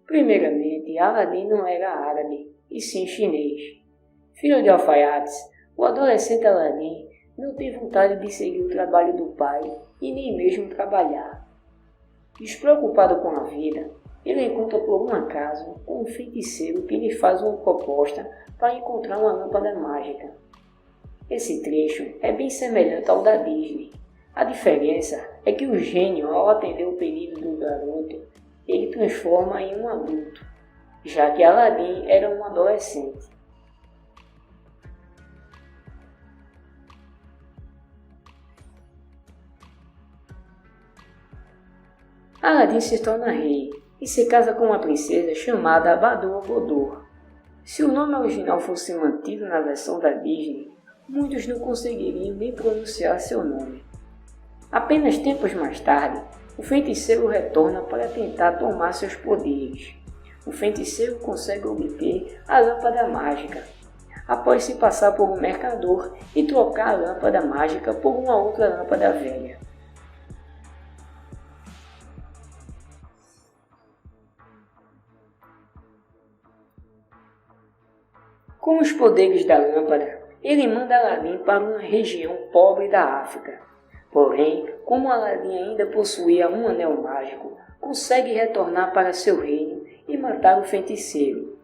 Primeiramente, Aladim não era árabe, e sim chinês. Filho de alfaiates, o adolescente Aladim não tem vontade de seguir o trabalho do pai e nem mesmo trabalhar. Despreocupado com a vida, ele encontra por um acaso um feiticeiro que lhe faz uma proposta para encontrar uma lâmpada mágica. Esse trecho é bem semelhante ao da Disney. A diferença é que o gênio, ao atender o pedido do garoto, ele transforma em um adulto, já que Aladim era um adolescente. Aladim se torna rei e se casa com uma princesa chamada Badur-Bodur. Se o nome original fosse mantido na versão da Disney, muitos não conseguiriam nem pronunciar seu nome. Apenas tempos mais tarde, o feiticeiro retorna para tentar tomar seus poderes. O feiticeiro consegue obter a lâmpada mágica, após se passar por um mercador e trocar a lâmpada mágica por uma outra lâmpada velha. Com os poderes da lâmpada, ele manda Aladim para uma região pobre da África. Porém, como Aladim ainda possuía um anel mágico, consegue retornar para seu reino e matar o feiticeiro.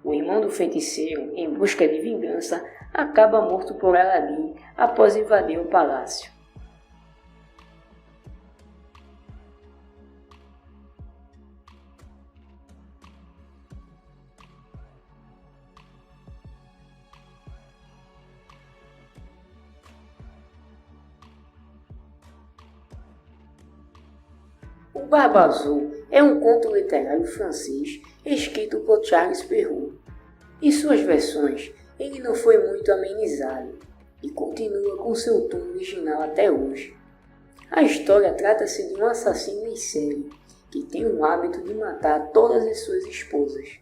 O irmão do feiticeiro, em busca de vingança, acaba morto por Aladim após invadir o palácio. O Barba Azul é um conto literário francês escrito por Charles Perrault. Em suas versões, ele não foi muito amenizado e continua com seu tom original até hoje. A história trata-se de um assassino em série que tem o hábito de matar todas as suas esposas.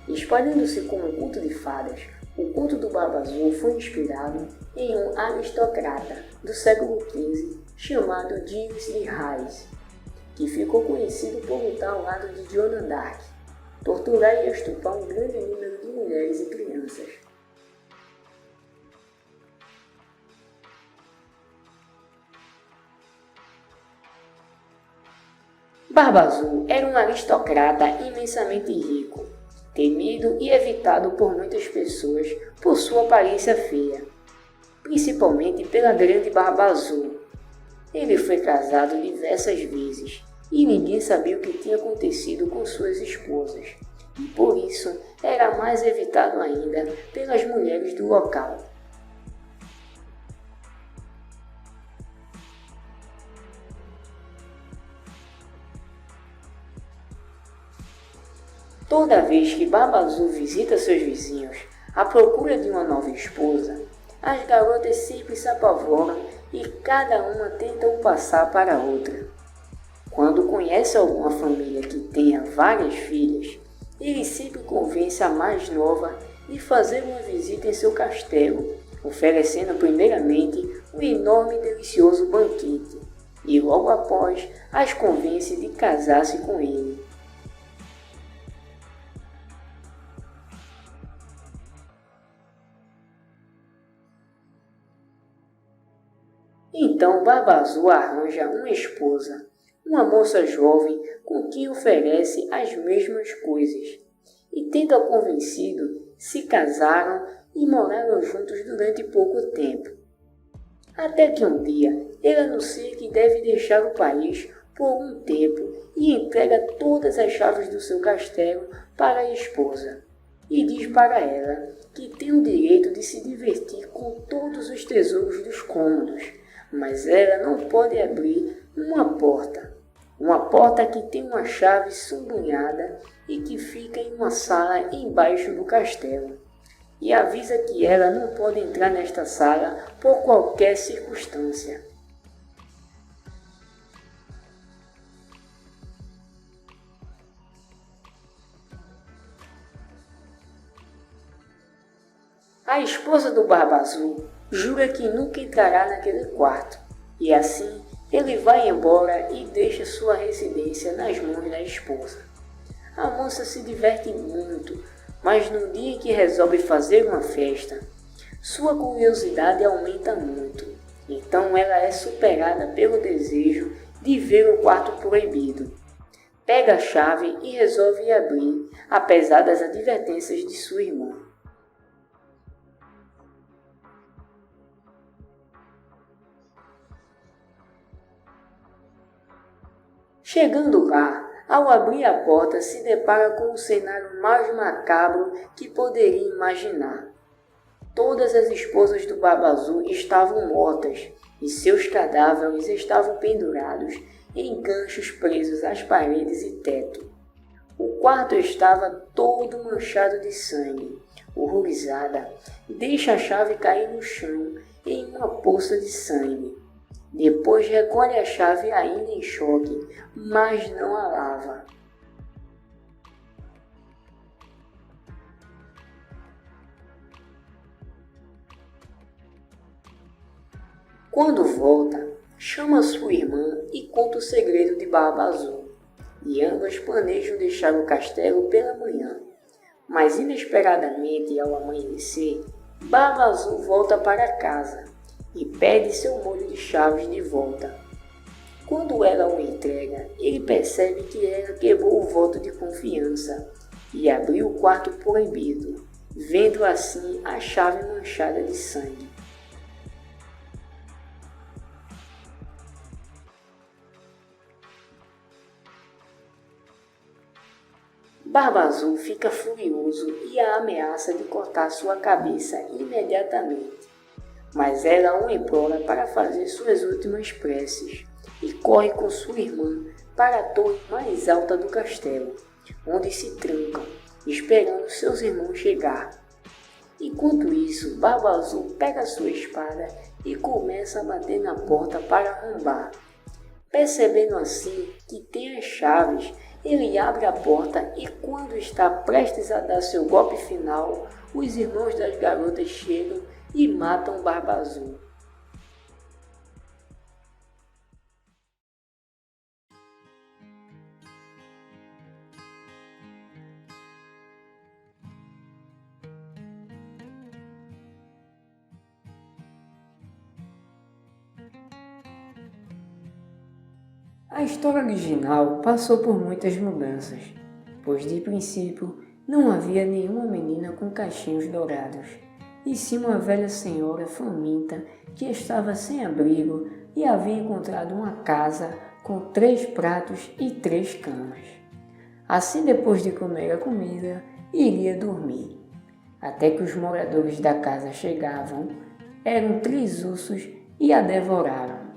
Espalhando-se como um conto de fadas, o conto do Barba Azul foi inspirado em um aristocrata do século XV chamado Gilles de Rais, que ficou conhecido por lutar ao lado de Joana d'Arc, torturar e estuprar um grande número de mulheres e crianças. Barba Azul era um aristocrata imensamente rico, temido e evitado por muitas pessoas por sua aparência feia, principalmente pela grande Barba Azul. Ele foi casado diversas vezes e ninguém sabia o que tinha acontecido com suas esposas, e por isso era mais evitado ainda pelas mulheres do local. Toda vez que Barba Azul visita seus vizinhos à procura de uma nova esposa, as garotas sempre se apavoram e cada uma tenta o passar para outra. Quando conhece alguma família que tenha várias filhas, ele sempre convence a mais nova de fazer uma visita em seu castelo, oferecendo primeiramente um enorme e delicioso banquete, e logo após as convence de casar-se com ele. Então Barba Azul arranja uma esposa, uma moça jovem com quem oferece as mesmas coisas, e tendo a convencido, se casaram e moraram juntos durante pouco tempo. Até que um dia ele anuncia que deve deixar o país por um tempo e entrega todas as chaves do seu castelo para a esposa, e diz para ela que tem o direito de se divertir com todos os tesouros dos cômodos, mas ela não pode abrir uma porta que tem uma chave subunhada e que fica em uma sala embaixo do castelo, e avisa que ela não pode entrar nesta sala por qualquer circunstância. A esposa do Barba Azul jura que nunca entrará naquele quarto, e assim ele vai embora e deixa sua residência nas mãos da esposa. A moça se diverte muito, mas no dia em que resolve fazer uma festa, sua curiosidade aumenta muito. Então ela é superada pelo desejo de ver o quarto proibido. Pega a chave e resolve abrir, apesar das advertências de sua irmã. Chegando lá, ao abrir a porta, se depara com o cenário mais macabro que poderia imaginar. Todas as esposas do Barba Azul estavam mortas e seus cadáveres estavam pendurados em ganchos presos às paredes e teto. O quarto estava todo manchado de sangue. Horrorizada, deixa a chave cair no chão em uma poça de sangue. Depois recolhe a chave ainda em choque, mas não a lava. Quando volta, chama sua irmã e conta o segredo de Barba Azul, e ambas planejam deixar o castelo pela manhã. Mas inesperadamente, ao amanhecer, Barba Azul volta para casa e pede seu molho de chaves de volta. Quando ela o entrega, ele percebe que ela quebrou o voto de confiança e abriu o quarto proibido, vendo assim a chave manchada de sangue. Barba Azul fica furioso e a ameaça de cortar sua cabeça imediatamente. Mas ela o implora para fazer suas últimas preces e corre com sua irmã para a torre mais alta do castelo, onde se trancam, esperando seus irmãos chegar. Enquanto isso, Barba Azul pega sua espada e começa a bater na porta para arrombar. Percebendo assim que tem as chaves, ele abre a porta e quando está prestes a dar seu golpe final, os irmãos das garotas chegam e matam Barba Azul. A história original passou por muitas mudanças, pois de princípio não havia nenhuma menina com cachinhos dourados, e sim uma velha senhora faminta que estava sem abrigo e havia encontrado uma casa com 3 pratos e 3 camas. Assim, depois de comer a comida, iria dormir. Até que os moradores da casa chegavam, eram 3 ursos e a devoraram.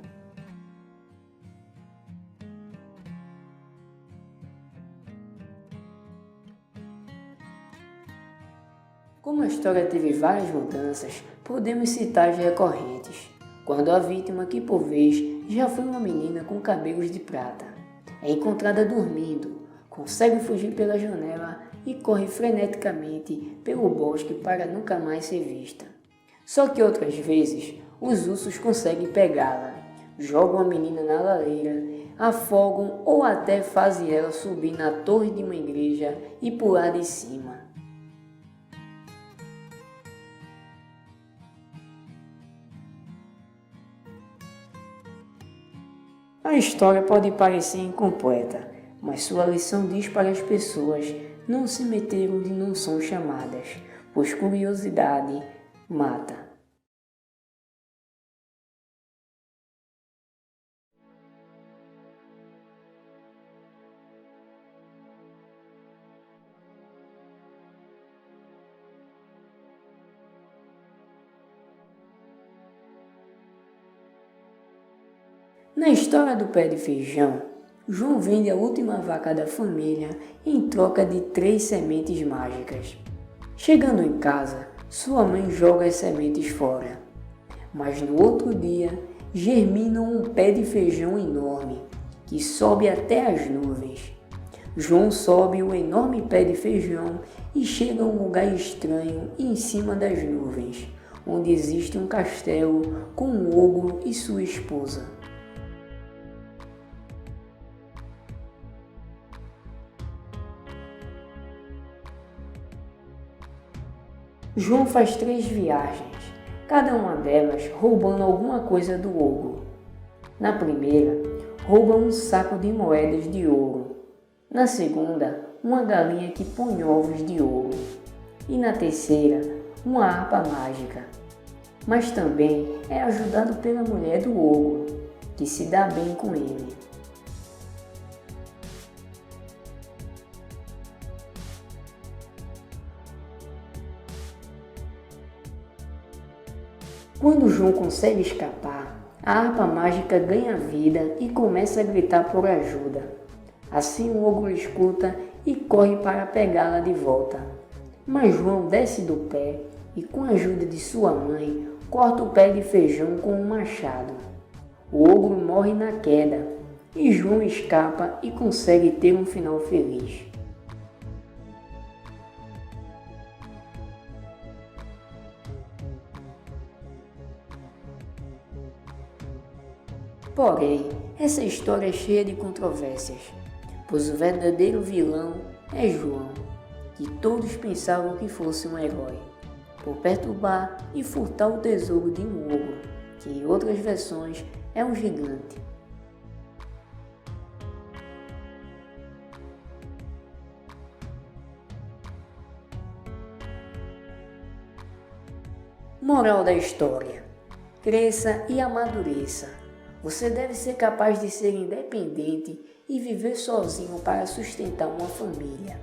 Como a história teve várias mudanças, podemos citar as recorrentes, quando a vítima, que por vez já foi uma menina com cabelos de prata, é encontrada dormindo, consegue fugir pela janela e corre freneticamente pelo bosque para nunca mais ser vista. Só que outras vezes, os ursos conseguem pegá-la, jogam a menina na lareira, afogam ou até fazem ela subir na torre de uma igreja e pular de cima. A história pode parecer incompleta, mas sua lição diz para as pessoas não se meter onde não são chamadas, pois curiosidade mata. Na história do pé de feijão, João vende a última vaca da família em troca de 3 sementes mágicas. Chegando em casa, sua mãe joga as sementes fora. Mas no outro dia, germina um pé de feijão enorme, que sobe até as nuvens. João sobe o enorme pé de feijão e chega a um lugar estranho em cima das nuvens, onde existe um castelo com um ogro e sua esposa. João faz 3 viagens, cada uma delas roubando alguma coisa do ogro. Na primeira, rouba um saco de moedas de ouro. Na segunda, uma galinha que põe ovos de ouro. E na terceira, uma harpa mágica. Mas também é ajudado pela mulher do ogro, que se dá bem com ele. Quando João consegue escapar, a harpa mágica ganha vida e começa a gritar por ajuda. Assim o ogro escuta e corre para pegá-la de volta. Mas João desce do pé e, com a ajuda de sua mãe, corta o pé de feijão com um machado. O ogro morre na queda e João escapa e consegue ter um final feliz. Porém, essa história é cheia de controvérsias, pois o verdadeiro vilão é João, que todos pensavam que fosse um herói, por perturbar e furtar o tesouro de um ogro, que em outras versões é um gigante. Moral da história: cresça e amadureça. Você deve ser capaz de ser independente e viver sozinho para sustentar uma família.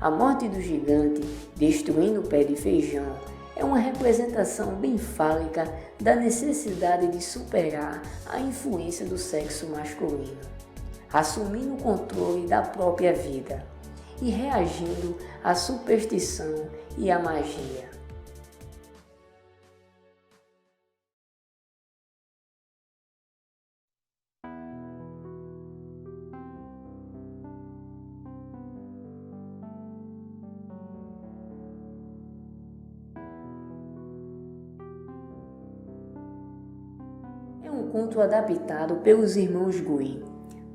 A morte do gigante, destruindo o pé de feijão, é uma representação bem fálica da necessidade de superar a influência do sexo masculino, assumindo o controle da própria vida e reagindo à superstição e à magia. É um conto adaptado pelos irmãos Grimm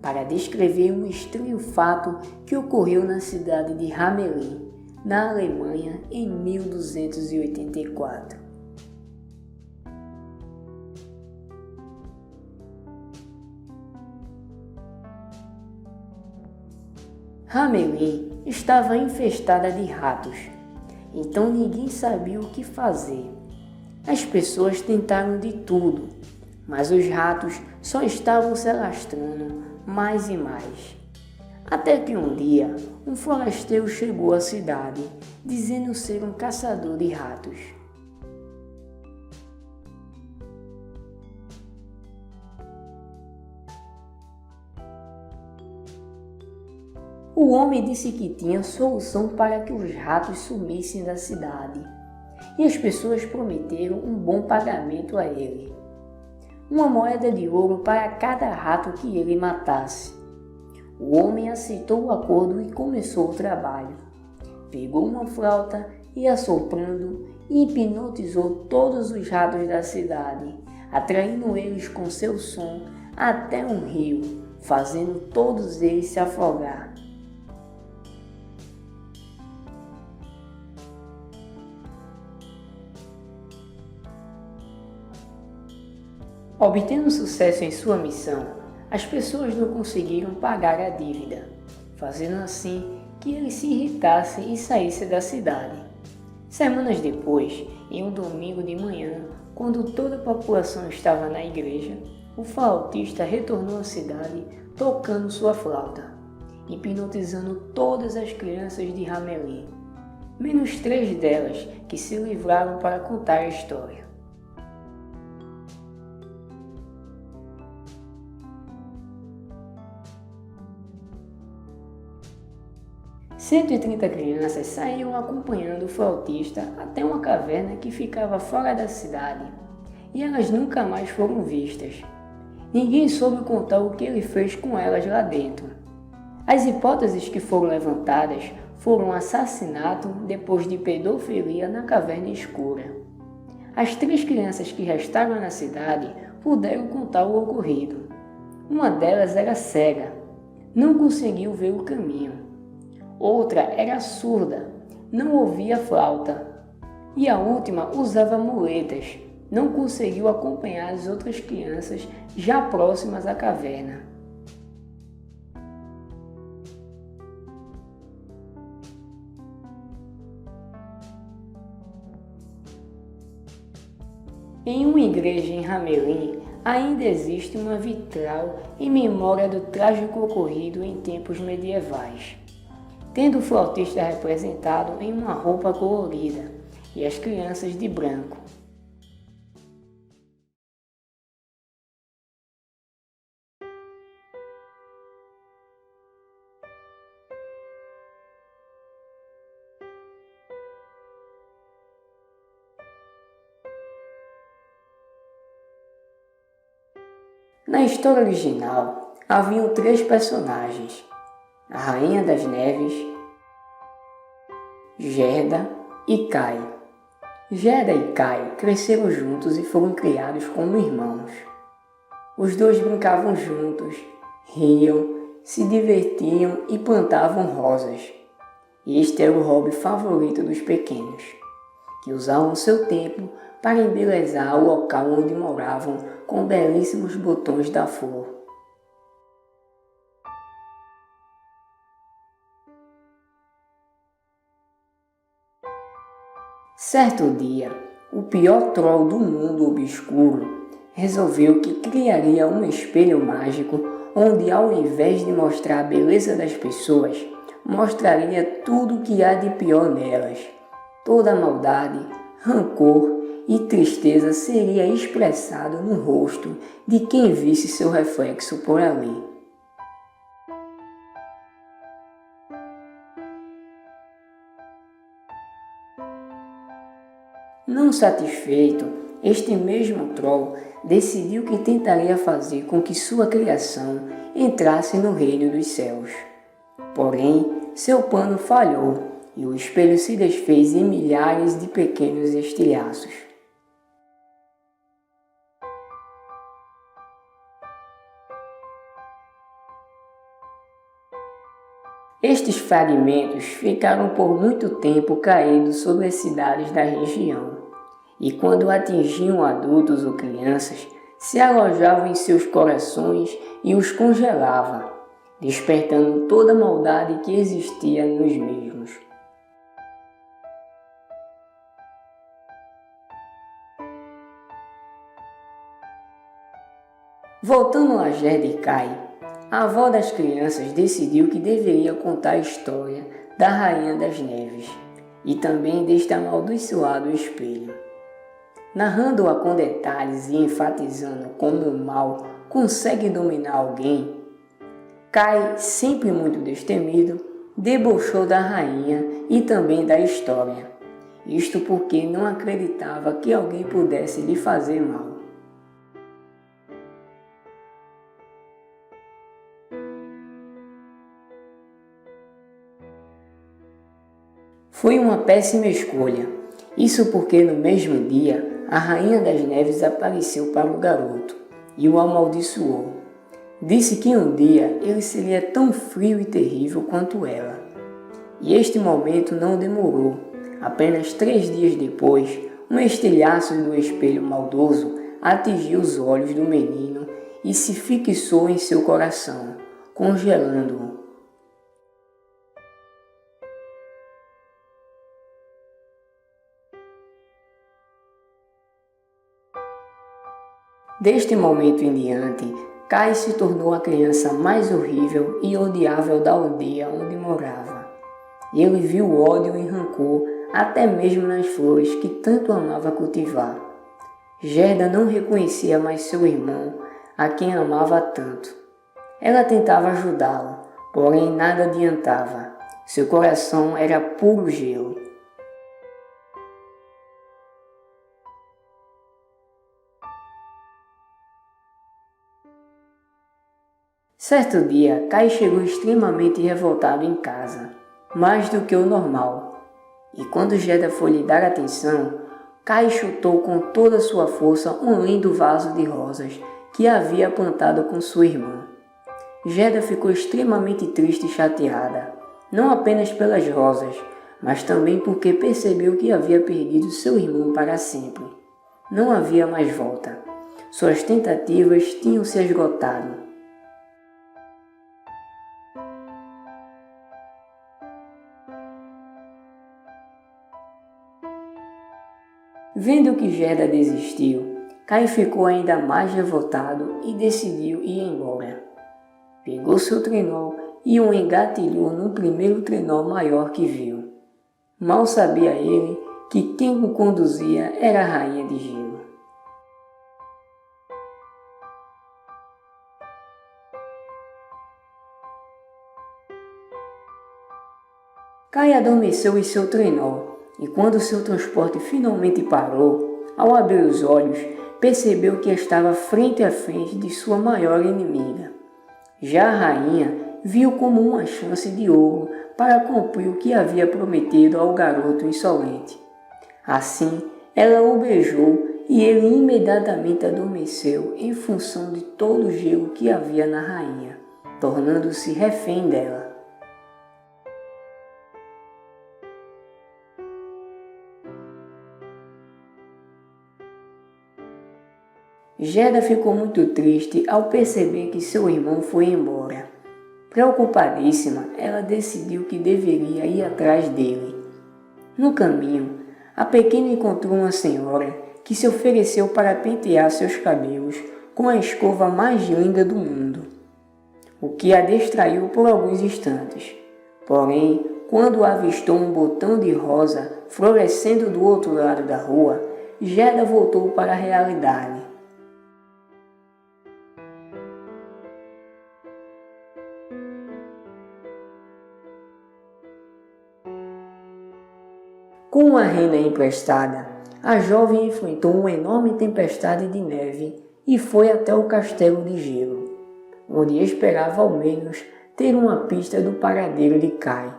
para descrever um estranho fato que ocorreu na cidade de Hamelin, na Alemanha, em 1284. Hamelin estava infestada de ratos, então ninguém sabia o que fazer. As pessoas tentaram de tudo, mas os ratos só estavam se alastrando mais e mais. Até que um dia, um forasteiro chegou à cidade, dizendo ser um caçador de ratos. O homem disse que tinha solução para que os ratos sumissem da cidade, e as pessoas prometeram um bom pagamento a ele. Uma moeda de ouro para cada rato que ele matasse. O homem aceitou o acordo e começou o trabalho. Pegou uma flauta e, assoprando, hipnotizou todos os ratos da cidade, atraindo eles com seu som até um rio, fazendo todos eles se afogar. Obtendo sucesso em sua missão, as pessoas não conseguiram pagar a dívida, fazendo assim que ele se irritasse e saísse da cidade. Semanas depois, em um domingo de manhã, quando toda a população estava na igreja, o flautista retornou à cidade tocando sua flauta, hipnotizando todas as crianças de Hamelin, menos 3 delas que se livraram para contar a história. 130 crianças saíram acompanhando o flautista até uma caverna que ficava fora da cidade, e elas nunca mais foram vistas. Ninguém soube contar o que ele fez com elas lá dentro. As hipóteses que foram levantadas foram assassinato depois de pedofilia na caverna escura. As 3 crianças que restaram na cidade puderam contar o ocorrido. Uma delas era cega, não conseguiu ver o caminho. Outra era surda, não ouvia a flauta. E a última usava muletas, não conseguiu acompanhar as outras crianças já próximas à caverna. Em uma igreja em Hamelin, ainda existe uma vitral em memória do trágico ocorrido em tempos medievais, tendo o flautista representado em uma roupa colorida e as crianças de branco. Na história original, haviam 3 personagens: a Rainha das Neves, Gerda e Kai. Gerda e Kai cresceram juntos e foram criados como irmãos. Os dois brincavam juntos, riam, se divertiam e plantavam rosas. Este era o hobby favorito dos pequenos, que usavam seu tempo para embelezar o local onde moravam com belíssimos botões da flor. Certo dia, o pior troll do mundo obscuro resolveu que criaria um espelho mágico onde, ao invés de mostrar a beleza das pessoas, mostraria tudo o que há de pior nelas. Toda a maldade, rancor e tristeza seria expressado no rosto de quem visse seu reflexo por ali. Não satisfeito, este mesmo troll decidiu que tentaria fazer com que sua criação entrasse no reino dos céus. Porém, seu plano falhou e o espelho se desfez em milhares de pequenos estilhaços. Estes fragmentos ficaram por muito tempo caídos sobre as cidades da região, e quando atingiam adultos ou crianças, se alojavam em seus corações e os congelava, despertando toda a maldade que existia nos mesmos. Voltando a Gerda e Kai, a avó das crianças decidiu que deveria contar a história da Rainha das Neves e também deste amaldiçoado espelho. Narrando-a com detalhes e enfatizando como o mal consegue dominar alguém, Kai, sempre muito destemido, debochou da rainha e também da história. Isto porque não acreditava que alguém pudesse lhe fazer mal. Foi uma péssima escolha. Isso porque no mesmo dia, a Rainha das Neves apareceu para o garoto e o amaldiçoou. Disse que um dia ele seria tão frio e terrível quanto ela. E este momento não demorou. Apenas 3 dias depois, um estilhaço do espelho maldoso atingiu os olhos do menino e se fixou em seu coração, congelando-o. Deste momento em diante, Kai se tornou a criança mais horrível e odiável da aldeia onde morava. Ele viu ódio e rancor até mesmo nas flores que tanto amava cultivar. Gerda não reconhecia mais seu irmão, a quem amava tanto. Ela tentava ajudá-lo, porém nada adiantava. Seu coração era puro gelo. Certo dia, Kai chegou extremamente revoltado em casa, mais do que o normal. E quando Gerda foi lhe dar atenção, Kai chutou com toda a sua força um lindo vaso de rosas que havia plantado com sua irmã. Gerda ficou extremamente triste e chateada, não apenas pelas rosas, mas também porque percebeu que havia perdido seu irmão para sempre. Não havia mais volta. Suas tentativas tinham se esgotado. Vendo que Gerda desistiu, Kai ficou ainda mais revoltado e decidiu ir embora. Pegou seu trenó e o engatilhou no primeiro trenó maior que viu. Mal sabia ele que quem o conduzia era a Rainha de Gelo. Kai adormeceu em seu trenó e quando seu transporte finalmente parou, ao abrir os olhos, percebeu que estava frente a frente de sua maior inimiga. Já a rainha viu como uma chance de ouro para cumprir o que havia prometido ao garoto insolente. Assim, ela o beijou e ele imediatamente adormeceu em função de todo o gelo que havia na rainha, tornando-se refém dela. Gerda ficou muito triste ao perceber que seu irmão foi embora. Preocupadíssima, ela decidiu que deveria ir atrás dele. No caminho, a pequena encontrou uma senhora que se ofereceu para pentear seus cabelos com a escova mais linda do mundo, o que a distraiu por alguns instantes. Porém, quando avistou um botão de rosa florescendo do outro lado da rua, Gerda voltou para a realidade. Com uma rena emprestada, a jovem enfrentou uma enorme tempestade de neve e foi até o castelo de gelo, onde esperava ao menos ter uma pista do paradeiro de Kai.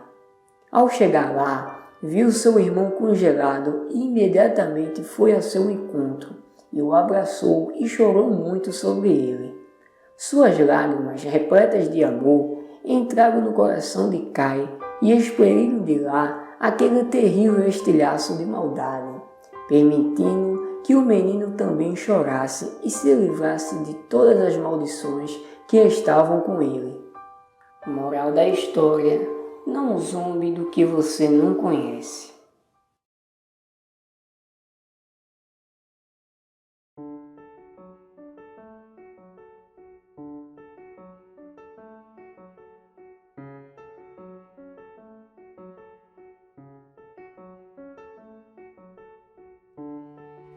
Ao chegar lá, viu seu irmão congelado e imediatamente foi ao seu encontro e o abraçou e chorou muito sobre ele. Suas lágrimas, repletas de amor, entraram no coração de Kai e expeliram de lá aquele terrível estilhaço de maldade, permitindo que o menino também chorasse e se livrasse de todas as maldições que estavam com ele. Moral da história: não zombe do que você não conhece.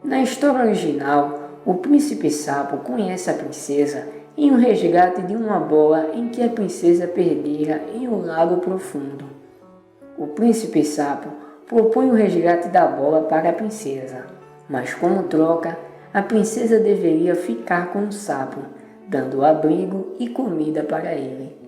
Na história original, o príncipe sapo conhece a princesa em um resgate de uma bola em que a princesa perdera em um lago profundo. O príncipe sapo propõe o resgate da bola para a princesa, mas como troca, a princesa deveria ficar com o sapo, dando abrigo e comida para ele.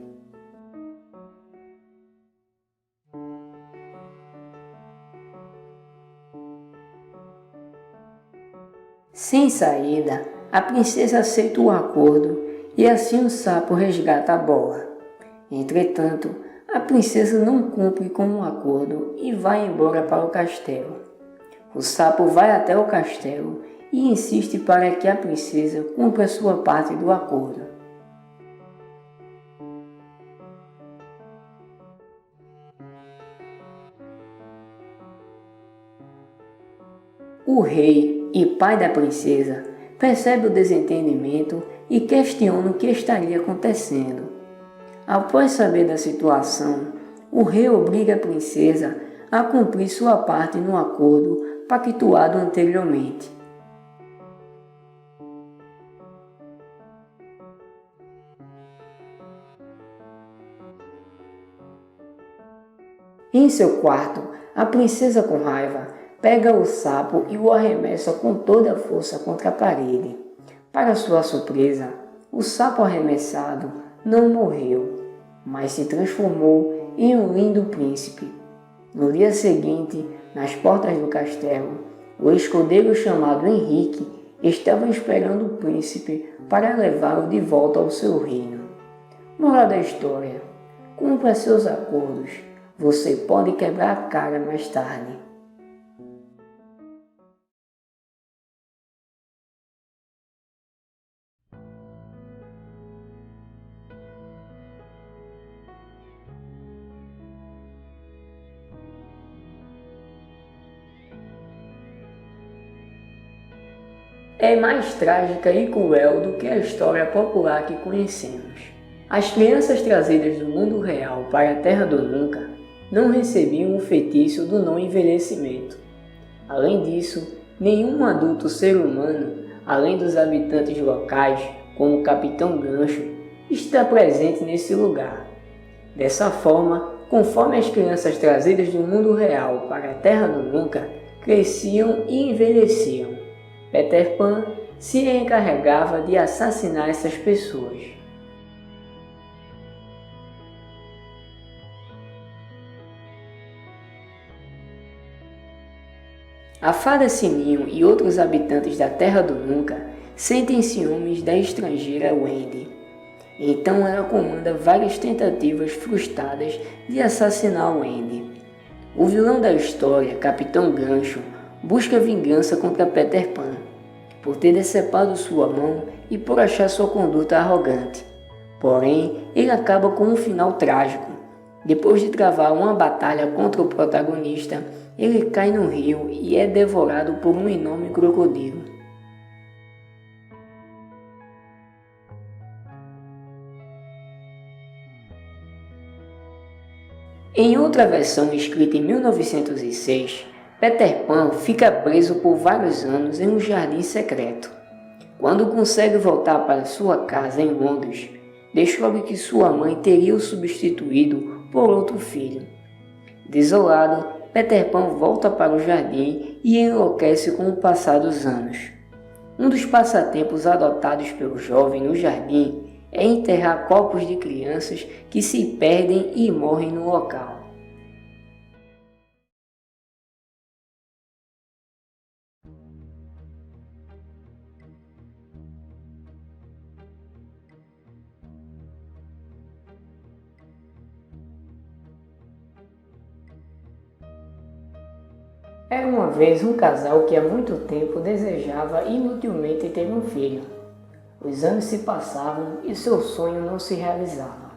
Sem saída, a princesa aceita o acordo e assim o sapo resgata a bola. Entretanto, a princesa não cumpre com o acordo e vai embora para o castelo. O sapo vai até o castelo e insiste para que a princesa cumpra sua parte do acordo. O rei e pai da princesa percebe o desentendimento e questiona o que estaria acontecendo. Após saber da situação, o rei obriga a princesa a cumprir sua parte no acordo pactuado anteriormente. Em seu quarto, a princesa, com raiva, pega o sapo e o arremessa com toda a força contra a parede. Para sua surpresa, o sapo arremessado não morreu, mas se transformou em um lindo príncipe. No dia seguinte, nas portas do castelo, O escudeiro chamado Henrique estava esperando o príncipe para levá-lo de volta ao seu reino. Moral da história: cumpra seus acordos, você pode quebrar a cara mais tarde. É mais trágica e cruel do que a história popular que conhecemos. As crianças trazidas do mundo real para a Terra do Nunca não recebiam o feitiço do não envelhecimento. Além disso, nenhum adulto ser humano, além dos habitantes locais, como o Capitão Gancho, está presente nesse lugar. Dessa forma, conforme as crianças trazidas do mundo real para a Terra do Nunca cresciam e envelheciam, Peter Pan se encarregava de assassinar essas pessoas. A fada Sininho e outros habitantes da Terra do Nunca sentem ciúmes da estrangeira Wendy. Então ela comanda várias tentativas frustradas de assassinar Wendy. O vilão da história, Capitão Gancho, busca vingança contra Peter Pan, por ter decepado sua mão e por achar sua conduta arrogante. Porém, ele acaba com um final trágico. Depois de travar uma batalha contra o protagonista, ele cai no rio e é devorado por um enorme crocodilo. Em outra versão escrita em 1906, Peter Pan fica preso por vários anos em um jardim secreto. Quando consegue voltar para sua casa em Londres, descobre que sua mãe teria o substituído por outro filho. Desolado, Peter Pan volta para o jardim e enlouquece com o passar dos anos. Um dos passatempos adotados pelo jovem no jardim é enterrar corpos de crianças que se perdem e morrem no local. Era uma vez um casal que há muito tempo desejava inutilmente ter um filho. Os anos se passavam e seu sonho não se realizava.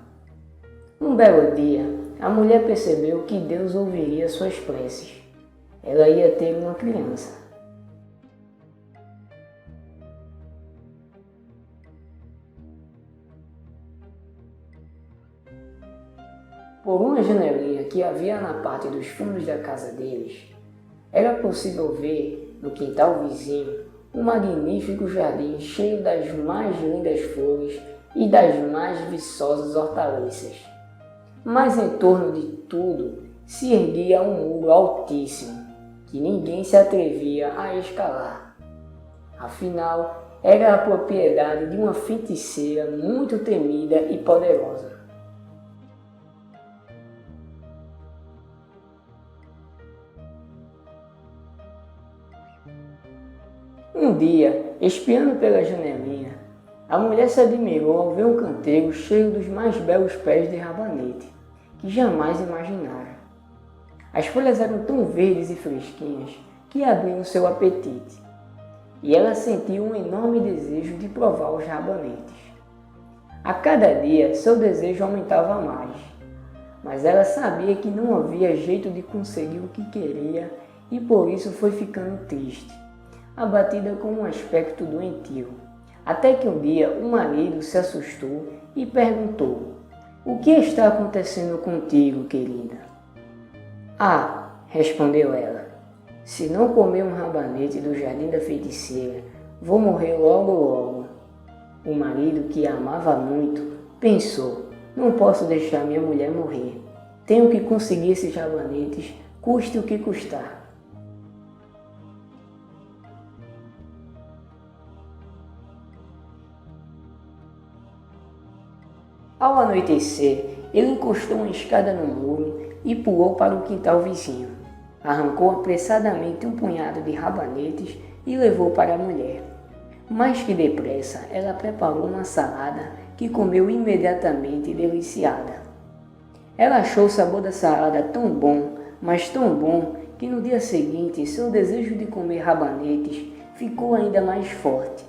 Um belo dia, a mulher percebeu que Deus ouviria suas preces. Ela ia ter uma criança. Por uma janelinha que havia na parte dos fundos da casa deles, era possível ver, no quintal vizinho, um magnífico jardim cheio das mais lindas flores e das mais viçosas hortaliças. Mas em torno de tudo se erguia um muro altíssimo, que ninguém se atrevia a escalar. Afinal, era a propriedade de uma feiticeira muito temida e poderosa. Um dia, espiando pela janelinha, a mulher se admirou ao ver um canteiro cheio dos mais belos pés de rabanete, que jamais imaginara. As folhas eram tão verdes e fresquinhas que abriam seu apetite, e ela sentiu um enorme desejo de provar os rabanetes. A cada dia, seu desejo aumentava mais, mas ela sabia que não havia jeito de conseguir o que queria e por isso foi ficando triste, abatida com um aspecto doentio. Até que um dia o marido se assustou e perguntou: "O que está acontecendo contigo, querida?" "Ah", respondeu ela, "se não comer um rabanete do jardim da feiticeira, vou morrer logo logo." O marido, que a amava muito, pensou: "Não posso deixar minha mulher morrer. Tenho que conseguir esses rabanetes, custe o que custar." Ao anoitecer, ele encostou uma escada no muro e pulou para o quintal vizinho. Arrancou apressadamente um punhado de rabanetes e levou para a mulher. Mais que depressa, ela preparou uma salada que comeu imediatamente deliciada. Ela achou o sabor da salada tão bom, mas tão bom, que no dia seguinte seu desejo de comer rabanetes ficou ainda mais forte.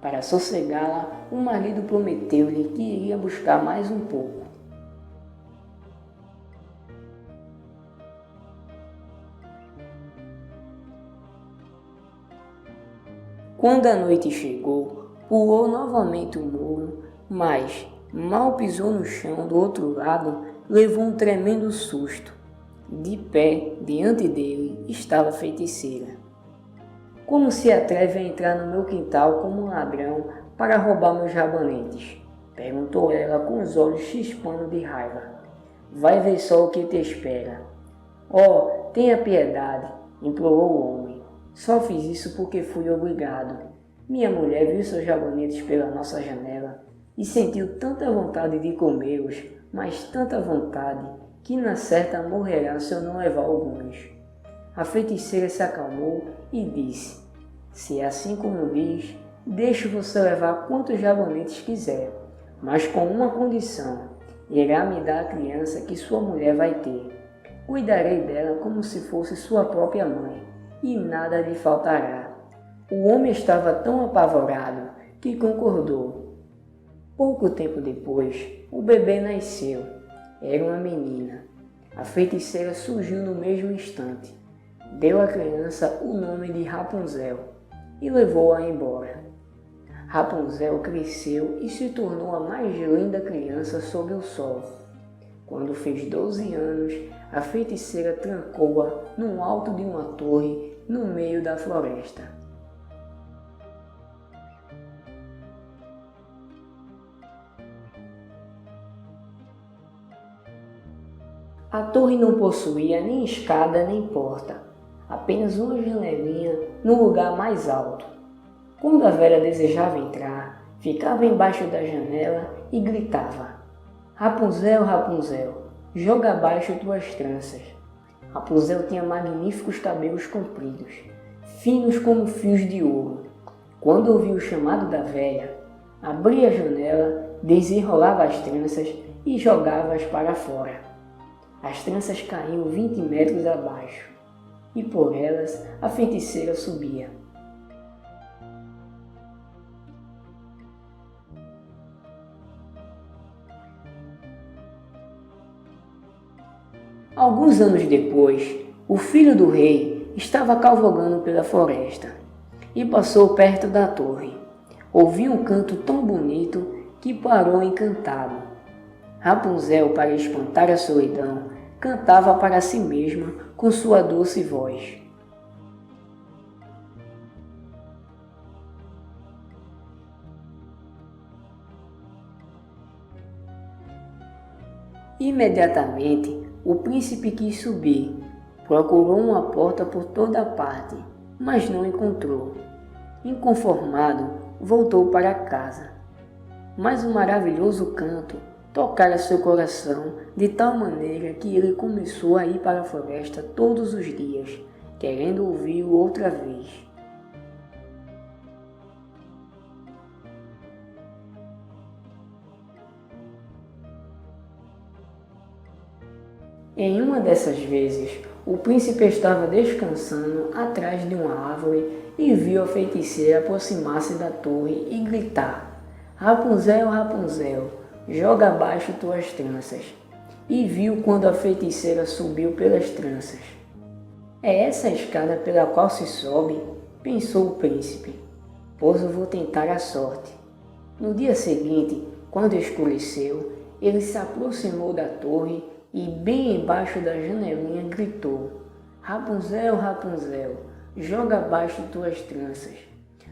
Para sossegá-la, o marido prometeu-lhe que iria buscar mais um pouco. Quando a noite chegou, pulou novamente o muro, mas mal pisou no chão do outro lado, levou um tremendo susto. De pé, diante dele, estava a feiticeira. Como se atreve a entrar no meu quintal como um ladrão para roubar meus rabanetes? Perguntou ela com os olhos chispando de raiva. Vai ver só o que te espera. Oh, tenha piedade, implorou o homem. Só fiz isso porque fui obrigado. Minha mulher viu seus rabanetes pela nossa janela e sentiu tanta vontade de comê-los, mas tanta vontade, que na certa morrerá se eu não levar alguns. A feiticeira se acalmou e disse: se é assim como diz, deixe você levar quantos rabanetes quiser, mas com uma condição: irá me dar a criança que sua mulher vai ter. Cuidarei dela como se fosse sua própria mãe, e nada lhe faltará. O homem estava tão apavorado que concordou. Pouco tempo depois, o bebê nasceu. Era uma menina. A feiticeira surgiu no mesmo instante. Deu à criança o nome de Rapunzel e levou-a embora. Rapunzel cresceu e se tornou a mais linda criança sob o sol. Quando fez 12 anos, a feiticeira trancou-a no alto de uma torre no meio da floresta. A torre não possuía nem escada nem porta, apenas uma janelinha no lugar mais alto. Quando a velha desejava entrar, ficava embaixo da janela e gritava: Rapunzel, Rapunzel, joga abaixo tuas tranças. Rapunzel tinha magníficos cabelos compridos, finos como fios de ouro. Quando ouviu o chamado da velha, abria a janela, desenrolava as tranças e jogava-as para fora. As tranças caíam 20 metros abaixo, e por elas a feiticeira subia. Alguns anos depois, o filho do rei estava cavalgando pela floresta e passou perto da torre. Ouviu um canto tão bonito que parou encantado. Rapunzel, para espantar a solidão, cantava para si mesma com sua doce voz. Imediatamente, o príncipe quis subir. Procurou uma porta por toda parte, mas não encontrou. Inconformado, voltou para casa. Mas o maravilhoso canto tocara seu coração de tal maneira que ele começou a ir para a floresta todos os dias, querendo ouvi-lo outra vez. Em uma dessas vezes, o príncipe estava descansando atrás de uma árvore e viu a feiticeira aproximar-se da torre e gritar: Rapunzel, Rapunzel, joga abaixo tuas tranças. E viu quando a feiticeira subiu pelas tranças. É essa a escada pela qual se sobe, pensou o príncipe, pois eu vou tentar a sorte. No dia seguinte, quando escureceu, ele se aproximou da torre e bem embaixo da janelinha gritou: Rapunzel, Rapunzel, joga abaixo tuas tranças.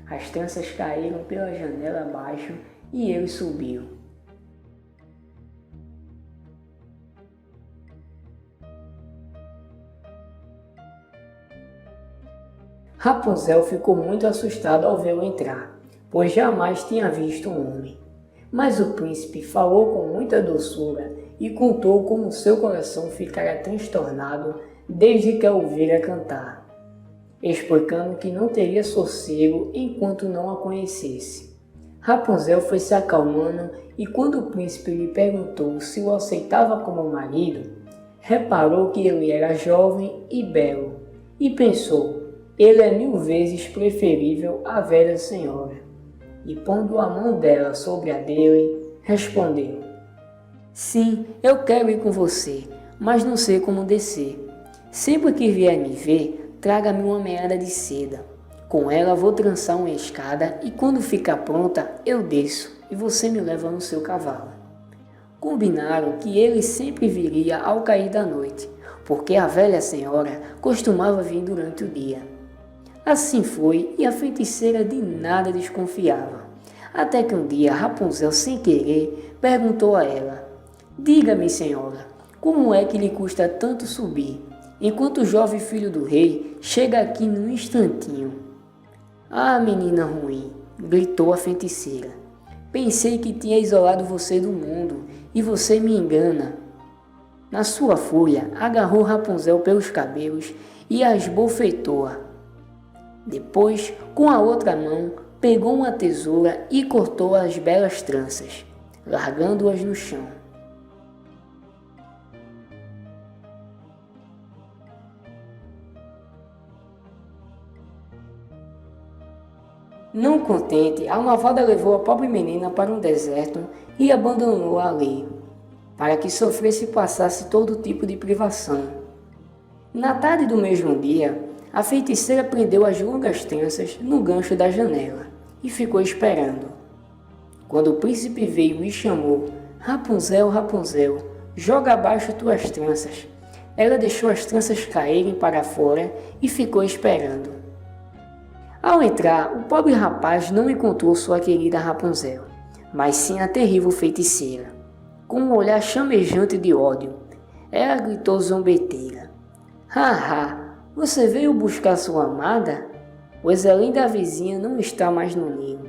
As tranças caíram pela janela abaixo e ele subiu. Rapunzel ficou muito assustada ao vê-lo entrar, pois jamais tinha visto um homem. Mas o príncipe falou com muita doçura e contou como seu coração ficara transtornado desde que a ouvira cantar, explicando que não teria sossego enquanto não a conhecesse. Rapunzel foi se acalmando e quando o príncipe lhe perguntou se o aceitava como marido, reparou que ele era jovem e belo e pensou, ele é 1000 vezes preferível à velha senhora. E pondo a mão dela sobre a dele, respondeu, sim, eu quero ir com você, mas não sei como descer. Sempre que vier me ver, traga-me uma meada de seda. Com ela vou trançar uma escada e quando ficar pronta, eu desço e você me leva no seu cavalo. Combinaram que ele sempre viria ao cair da noite, porque a velha senhora costumava vir durante o dia. Assim foi e a feiticeira de nada desconfiava. Até que um dia Rapunzel, sem querer, perguntou a ela, diga-me, senhora, como é que lhe custa tanto subir, enquanto o jovem filho do rei chega aqui num instantinho? Ah, menina ruim, gritou a feiticeira. Pensei que tinha isolado você do mundo e você me engana. Na sua fúria, agarrou Rapunzel pelos cabelos e a esbofetou-a. Depois, com a outra mão, pegou uma tesoura e cortou as belas tranças, largando-as no chão. Não contente, a malvada levou a pobre menina para um deserto e abandonou-a ali, para que sofresse e passasse todo tipo de privação. Na tarde do mesmo dia, a feiticeira prendeu as longas tranças no gancho da janela e ficou esperando. Quando o príncipe veio e chamou, Rapunzel, Rapunzel, joga abaixo tuas tranças. Ela deixou as tranças caírem para fora e ficou esperando. Ao entrar, o pobre rapaz não encontrou sua querida Rapunzel, mas sim a terrível feiticeira. Com um olhar chamejante de ódio, ela gritou zombeteira. Haha, você veio buscar sua amada? Pois além da vizinha não está mais no ninho,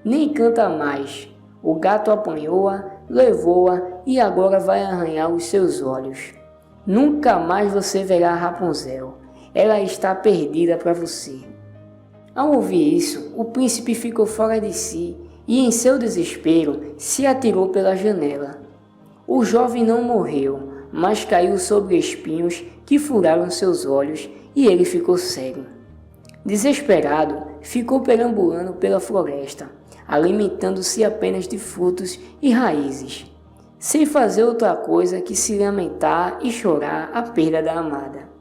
nem canta mais. O gato apanhou-a, levou-a e agora vai arranhar os seus olhos. Nunca mais você verá a Rapunzel, ela está perdida para você. Ao ouvir isso, o príncipe ficou fora de si e, em seu desespero, se atirou pela janela. O jovem não morreu, mas caiu sobre espinhos que furaram seus olhos e ele ficou cego. Desesperado, ficou perambulando pela floresta, alimentando-se apenas de frutos e raízes, sem fazer outra coisa que se lamentar e chorar a perda da amada.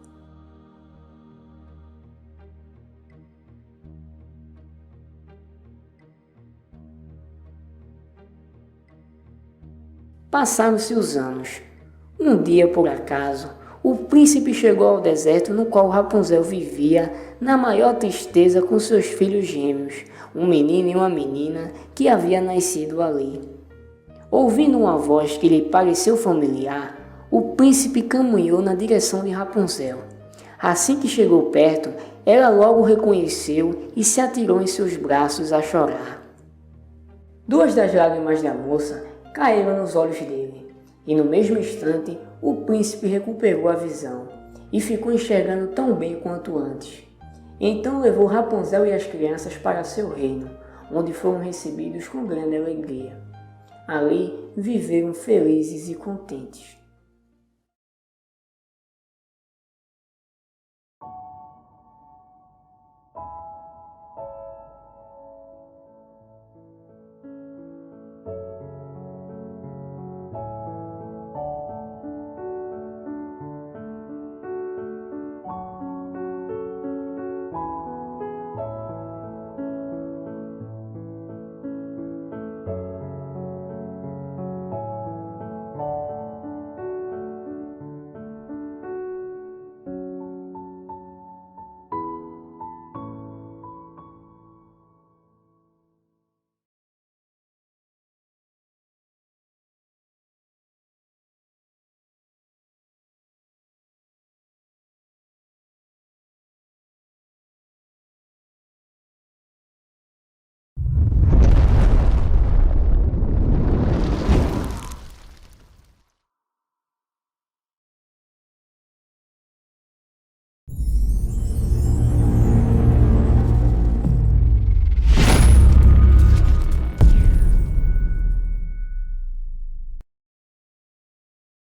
Passaram-se os anos. Um dia, por acaso, o príncipe chegou ao deserto no qual Rapunzel vivia na maior tristeza com seus filhos gêmeos, um menino e uma menina que havia nascido ali. Ouvindo uma voz que lhe pareceu familiar, o príncipe caminhou na direção de Rapunzel. Assim que chegou perto, ela logo o reconheceu e se atirou em seus braços a chorar. Duas das lágrimas da moça caíram nos olhos dele, e no mesmo instante o príncipe recuperou a visão e ficou enxergando tão bem quanto antes. Então levou Rapunzel e as crianças para seu reino, onde foram recebidos com grande alegria. Ali viveram felizes e contentes.